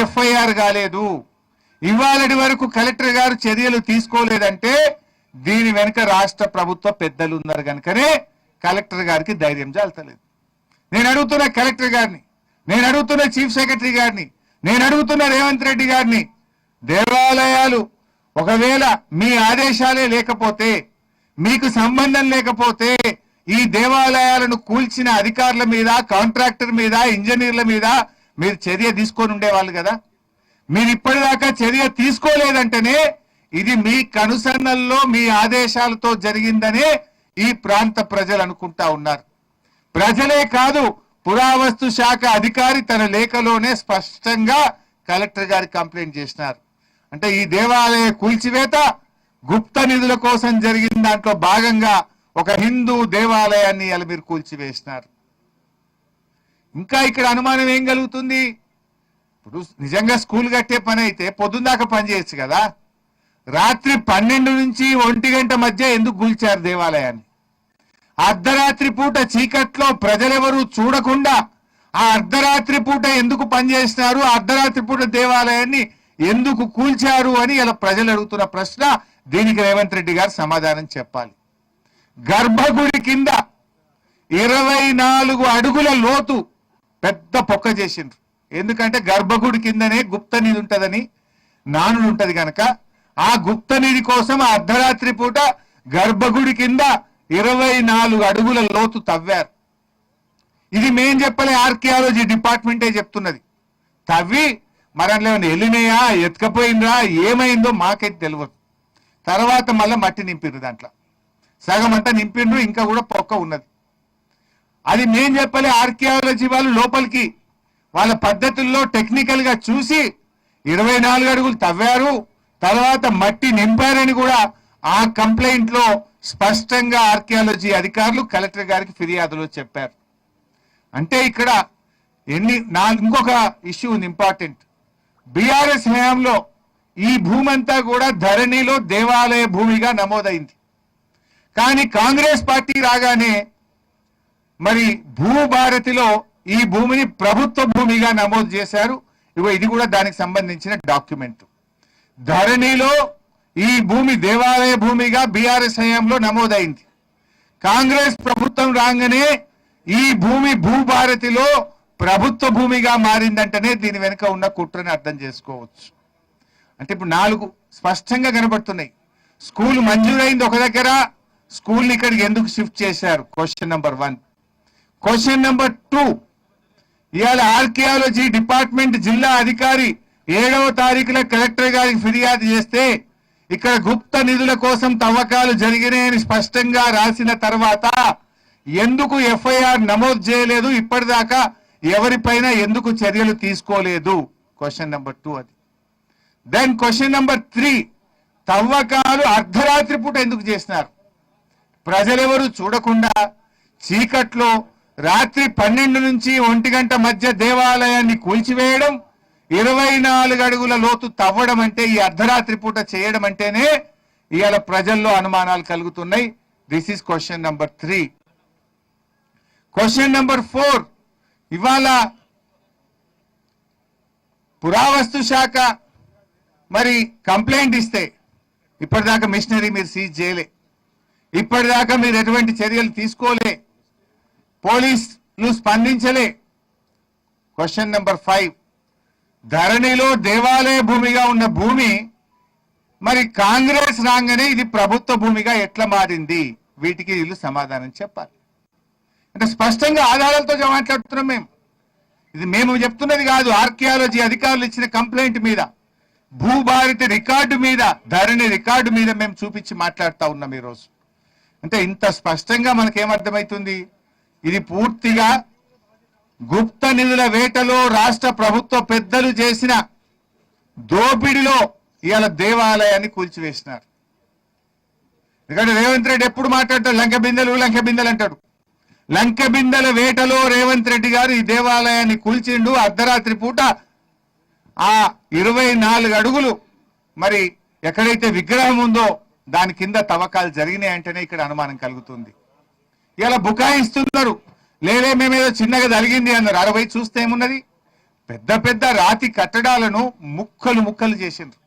FIR కాలేదు, ఇవాళటి వరకు collector గారు చర్యలు తీసుకోలేదంటే దీని వెనుక రాష్ట్ర ప్రభుత్వ పెద్దలు ఉన్నారు కనుకనే కలెక్టర్ గారికి ధైర్యం చాలతలేదు. నేను అడుగుతున్న కలెక్టర్ గారిని, నేను అడుగుతున్న చీఫ్ సెక్రటరీ గారిని, నేను అడుగుతున్న రేవంత్ రెడ్డి గారిని, దేవాలయాలు ఒకవేళ మీ ఆదేశాలే లేకపోతే, మీకు సంబంధం లేకపోతే ఈ దేవాలయాలను కూల్చిన అధికారుల మీద, కాంట్రాక్టర్ మీద, ఇంజనీర్ల మీద మీరు చర్య తీసుకొని ఉండేవాళ్ళు కదా. మీరు ఇప్పటిదాకా చర్య తీసుకోలేదంటేనే ఇది మీ కనుసన్నల్లో మీ ఆదేశాలతో జరిగిందనే ఈ ప్రాంత ప్రజలు అనుకుంటా ఉన్నారు. ప్రజలే కాదు, పురావస్తు శాఖ అధికారి తన లేఖలోనే స్పష్టంగా కలెక్టర్ గారికి కంప్లైంట్ చేసినారు. అంటే ఈ దేవాలయ కూల్చివేత గుప్త నిధుల కోసం జరిగిన దాంట్లో భాగంగా ఒక హిందూ దేవాలయాన్ని ఇలా మీరు కూల్చివేసినారు. ఇంకా ఇక్కడ అనుమానం ఏం కలుగుతుంది? ఇప్పుడు నిజంగా స్కూల్ కట్టే పని అయితే పొద్దున్నాక పని చేయొచ్చు కదా. రాత్రి 12 నుంచి 1 గంట మధ్య ఎందుకు కూల్చారు దేవాలయాన్ని? అర్ధరాత్రి పూట చీకట్లో ప్రజలెవరూ చూడకుండా ఆ అర్ధరాత్రి పూట ఎందుకు పనిచేసినారు? అర్ధరాత్రి పూట దేవాలయాన్ని ఎందుకు కూల్చారు అని ఇలా ప్రజలు అడుగుతున్న ప్రశ్న. దీనికి రేవంత్ రెడ్డి గారు సమాధానం చెప్పాలి. గర్భగుడి కింద 24 అడుగుల లోతు పెద్ద పొక్క చేసిండ్రు. ఎందుకంటే గర్భగుడి కిందనే గుప్త నిధి ఉంటదని నానుడు ఉంటది కనుక ఆ గుప్త నిధి కోసం ఆ అర్ధరాత్రి పూట గర్భగుడి కింద 24 అడుగుల లోతు తవ్వారు. ఇది మేం చెప్పలే, ఆర్కియాలజీ డిపార్ట్మెంటే చెప్తున్నది. తవ్వి మరలో వెళ్ళినాయా, ఎత్తుకపోయిందా, ఏమైందో మాకైతే తెలియదు. తర్వాత మళ్ళీ మట్టి నింపిండ్రు, దాంట్లో సగం అంతా నింపిండ్రు, ఇంకా కూడా పొక్క ఉన్నది. అది మేం చెప్పలే, ఆర్కియాలజీ వాళ్ళు లోపలికి వాళ్ళ పద్ధతుల్లో టెక్నికల్ గా చూసి 24 అడుగులు తవ్వారు, తర్వాత మట్టి నింపారని కూడా ఆ కంప్లైంట్ లో స్పష్టంగా ఆర్కియాలజీ అధికారులు కలెక్టర్ గారికి ఫిర్యాదులో చెప్పారు. అంటే ఇక్కడ ఇంకొక ఇష్యూ ఉంది ఇంపార్టెంట్. బీఆర్ఎస్ హయాంలో ఈ భూమి అంతా కూడా ధరణిలో దేవాలయ భూమిగా నమోదైంది. కానీ కాంగ్రెస్ పార్టీ రాగానే మరి భూభారతిలో ఈ భూమిని ప్రభుత్వ భూమిగా నమోదు చేశారు. ఇది కూడా దానికి సంబంధించిన డాక్యుమెంట్. ధరణిలో ఈ భూమి దేవాలయ భూమిగా బీఆర్ఎస్ హయాంలో నమోదైంది. కాంగ్రెస్ ప్రభుత్వం రాగానే ఈ భూమి భూభారతిలో ప్రభుత్వ భూమిగా మారిందంటేనే దీని వెనుక ఉన్న కుట్రని అర్థం చేసుకోవచ్చు. అంటే ఇప్పుడు 4 స్పష్టంగా కనబడుతున్నాయి. స్కూల్ మంజూరైంది ఒక దగ్గర, స్కూల్ని ఇక్కడికి ఎందుకు షిఫ్ట్ చేశారు? Question number 1. క్వశ్చన్ నెంబర్ 2, ఇవాళ ఆర్కియాలజీ డిపార్ట్మెంట్ జిల్లా అధికారి 7వ తారీఖున కలెక్టర్ గారికి ఫిర్యాదు చేస్తే ఇక్కడ గుప్త నిధుల కోసం తవ్వకాలు జరిగినాయని స్పష్టంగా రాసిన తర్వాత ఎందుకు ఎఫ్ఐఆర్ నమోదు చేయలేదు? ఇప్పటిదాకా ఎవరిపైన ఎందుకు చర్యలు తీసుకోలేదు? క్వశ్చన్ నెంబర్ 2 అది. దెన్ క్వశ్చన్ నెంబర్ 3, తవ్వకాలు అర్ధరాత్రి పూట ఎందుకు చేసినారు? ప్రజలెవరు చూడకుండా చీకట్లో రాత్రి 12 నుంచి 1 గంట మధ్య దేవాలయాన్ని కూల్చివేయడం, 24 అడుగుల లోతు తవ్వడం అంటే, ఈ అర్ధరాత్రి పూట చేయడం అంటేనే ఇవాళ ప్రజల్లో అనుమానాలు కలుగుతున్నాయి. This is question number 3. Question number 4, ఇవాళ పురావస్తు శాఖ మరి కంప్లైంట్ ఇస్తే ఇప్పటిదాకా మిషనరీ మీరు సీజ్ చేయలే, ఇప్పటిదాకా మీరు ఎటువంటి చర్యలు తీసుకోలే, పోలీసులు స్పందించలే. క్వశ్చన్ నెంబర్ 5, ధరణిలో దేవాలయ భూమిగా ఉన్న భూమి మరి కాంగ్రెస్ రాగానే ఇది ప్రభుత్వ భూమిగా ఎట్లా మారింది? వీటికి వీళ్ళు సమాధానం చెప్పాలి. అంటే స్పష్టంగా ఆధారాలతో మాట్లాడుతున్నాం మేము. ఇది మేము చెప్తున్నది కాదు, ఆర్కియాలజీ అధికారులు ఇచ్చిన కంప్లైంట్ మీద, భూభారతి రికార్డు మీద, ధరణి రికార్డు మీద మేము చూపించి మాట్లాడుతూ ఉన్నాం ఈరోజు. అంటే ఇంత స్పష్టంగా మనకేమర్థమవుతుంది? ఇది పూర్తిగా గుప్త నిధుల వేటలో రాష్ట్ర ప్రభుత్వ పెద్దలు చేసిన దోపిడిలో ఇవాళ దేవాలయాన్ని కూల్చివేసినారు. ఎందుకంటే రేవంత్ రెడ్డి ఎప్పుడు మాట్లాడతాడు లంక బిందెలు అంటాడు. లంక బిందెల వేటలో రేవంత్ రెడ్డి గారు ఈ దేవాలయాన్ని కూల్చిండు. అర్ధరాత్రి పూట ఆ 24 అడుగులు మరి ఎక్కడైతే విగ్రహం ఉందో దాని కింద తవ్వకాలు జరిగినాయంటేనే ఇక్కడ అనుమానం కలుగుతుంది. ఇలా బుకాయిస్తున్నారు, లేలే మేమేదో చిన్నగా జరిగింది అన్నారు. 60 చూస్తే ఏమున్నది, పెద్ద పెద్ద రాతి కట్టడాలను ముక్కలు ముక్కలు చేసిండ్రు.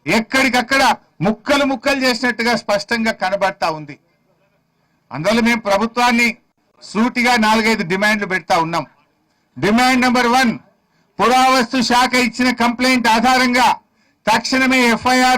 ఎక్కడికక్కడ ముక్కలు ముక్కలు చేసినట్టుగా స్పష్టంగా కనబడతా ఉంది. అందువల్ల మేము ప్రభుత్వాన్ని సూటిగా 4-5 డిమాండ్లు పెడతా ఉన్నాం. డిమాండ్ నెంబర్ 1, పురావస్తు శాఖ ఇచ్చిన కంప్లైంట్ ఆధారంగా తక్షణమే FIR